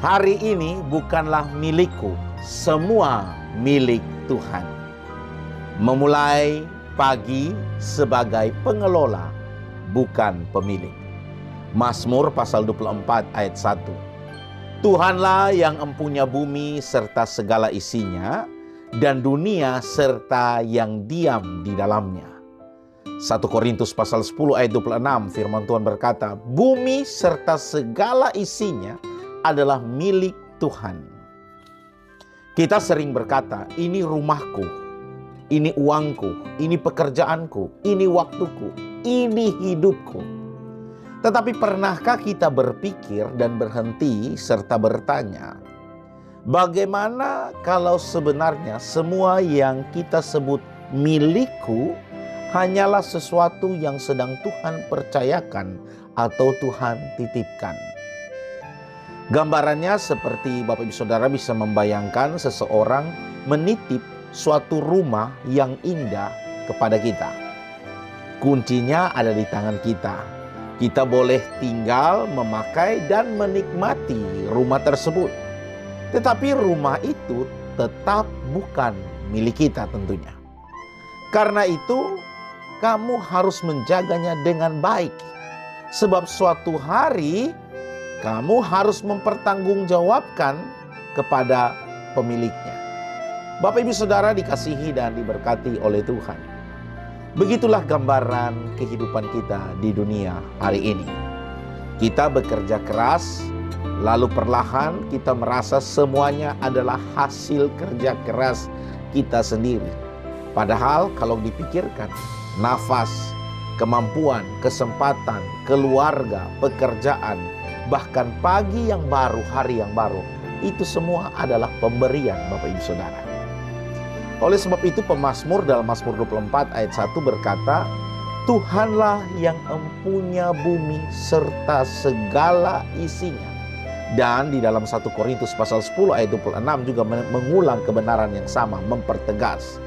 Hari ini bukanlah milikku, semua milik Tuhan. Memulai pagi sebagai pengelola, bukan pemilik. Mazmur pasal 24 ayat 1. Tuhanlah yang empunya bumi serta segala isinya, dan dunia serta yang diam di dalamnya. 1 Korintus pasal 10 ayat 26, firman Tuhan berkata, bumi serta segala isinya adalah milik Tuhan. Kita sering berkata, ini rumahku, ini uangku, ini pekerjaanku, ini waktuku, ini hidupku. Tetapi pernahkah kita berpikir dan berhenti serta bertanya, bagaimana kalau sebenarnya semua yang kita sebut milikku hanyalah sesuatu yang sedang Tuhan percayakan atau Tuhan titipkan? Gambarannya seperti Bapak Ibu Saudara bisa membayangkan seseorang menitip suatu rumah yang indah kepada kita. Kuncinya ada di tangan kita. Kita boleh tinggal, memakai, dan menikmati rumah tersebut. Tetapi rumah itu tetap bukan milik kita tentunya. Karena itu, kamu harus menjaganya dengan baik. Sebab suatu hari, kamu harus mempertanggungjawabkan kepada pemiliknya. Bapak Ibu Saudara dikasihi dan diberkati oleh Tuhan. Begitulah gambaran kehidupan kita di dunia hari ini. Kita bekerja keras, lalu perlahan kita merasa semuanya adalah hasil kerja keras kita sendiri. Padahal kalau dipikirkan, nafas, kemampuan, kesempatan, keluarga, pekerjaan, bahkan pagi yang baru, hari yang baru, itu semua adalah pemberian Bapak Ibu Saudara. Oleh sebab itu pemazmur dalam Mazmur 24 ayat 1 berkata, Tuhanlah yang empunya bumi serta segala isinya. Dan di dalam 1 Korintus pasal 10 ayat 26 juga mengulang kebenaran yang sama, mempertegas.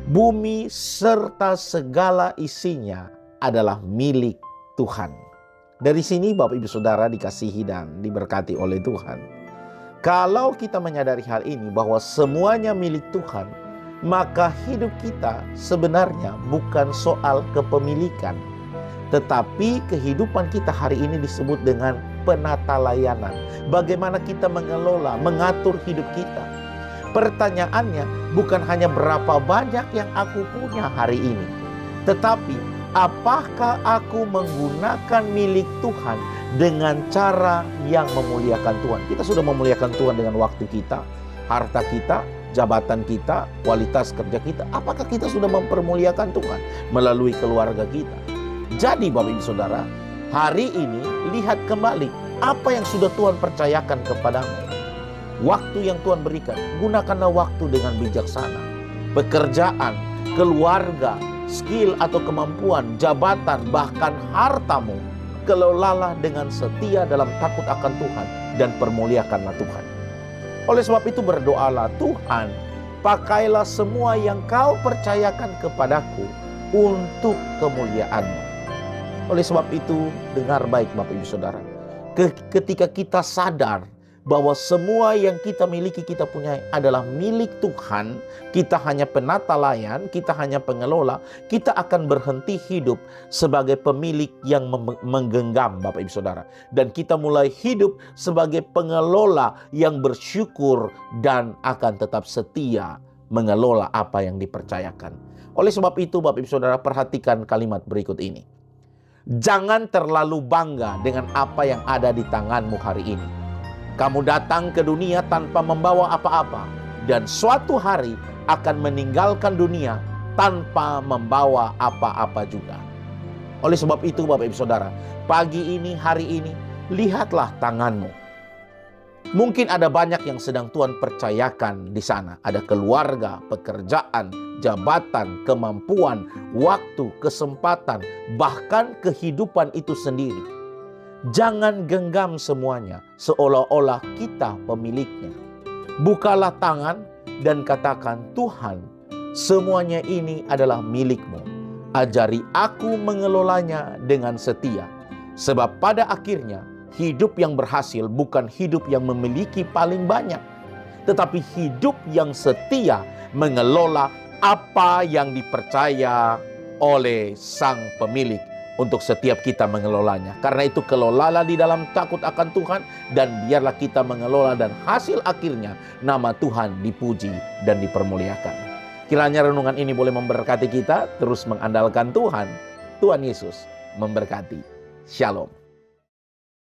Bumi serta segala isinya adalah milik Tuhan. Dari sini Bapak Ibu Saudara dikasihi dan diberkati oleh Tuhan. Kalau kita menyadari hal ini bahwa semuanya milik Tuhan, maka hidup kita sebenarnya bukan soal kepemilikan. Tetapi kehidupan kita hari ini disebut dengan penata layanan. Bagaimana kita mengelola, mengatur hidup kita. Pertanyaannya bukan hanya berapa banyak yang aku punya hari ini. Tetapi apakah aku menggunakan milik Tuhan dengan cara yang memuliakan Tuhan? Kita sudah memuliakan Tuhan dengan waktu kita, harta kita, jabatan kita, kualitas kerja kita. Apakah kita sudah mempermuliakan Tuhan melalui keluarga kita? Jadi Bapak Ibu Saudara, hari ini lihat kembali apa yang sudah Tuhan percayakan kepadamu. Waktu yang Tuhan berikan, gunakanlah waktu dengan bijaksana. Pekerjaan, keluarga, skill atau kemampuan, jabatan, bahkan hartamu, kelolalah dengan setia dalam takut akan Tuhan dan permuliakanlah Tuhan. Oleh sebab itu berdoalah, Tuhan, pakailah semua yang kau percayakan kepadaku untuk kemuliaan-Mu. Oleh sebab itu, dengar baik Bapak Ibu Saudara. Ketika kita sadar bahwa semua yang kita miliki, kita punya adalah milik Tuhan, kita hanya penata layan, kita hanya pengelola, kita akan berhenti hidup sebagai pemilik yang menggenggam Bapak Ibu Saudara. Dan kita mulai hidup sebagai pengelola yang bersyukur dan akan tetap setia mengelola apa yang dipercayakan. Oleh sebab itu Bapak Ibu Saudara, perhatikan kalimat berikut ini. Jangan terlalu bangga dengan apa yang ada di tanganmu hari ini. Kamu datang ke dunia tanpa membawa apa-apa, dan suatu hari akan meninggalkan dunia tanpa membawa apa-apa juga. Oleh sebab itu Bapak Ibu Saudara, pagi ini, hari ini, lihatlah tanganmu. Mungkin ada banyak yang sedang Tuhan percayakan di sana. Ada keluarga, pekerjaan, jabatan, kemampuan, waktu, kesempatan, bahkan kehidupan itu sendiri. Jangan genggam semuanya seolah-olah kita pemiliknya. Bukalah tangan dan katakan, Tuhan, semuanya ini adalah milik-Mu. Ajari aku mengelolanya dengan setia. Sebab pada akhirnya Hidup yang berhasil bukan hidup yang memiliki paling banyak, tetapi hidup yang setia mengelola apa yang dipercaya oleh Sang Pemilik untuk setiap kita mengelolanya. Karena itu kelolalah di dalam takut akan Tuhan, dan biarlah kita mengelola, dan hasil akhirnya nama Tuhan dipuji dan dipermuliakan. Kiranya renungan ini boleh memberkati kita terus mengandalkan Tuhan. Tuhan Yesus memberkati. Shalom.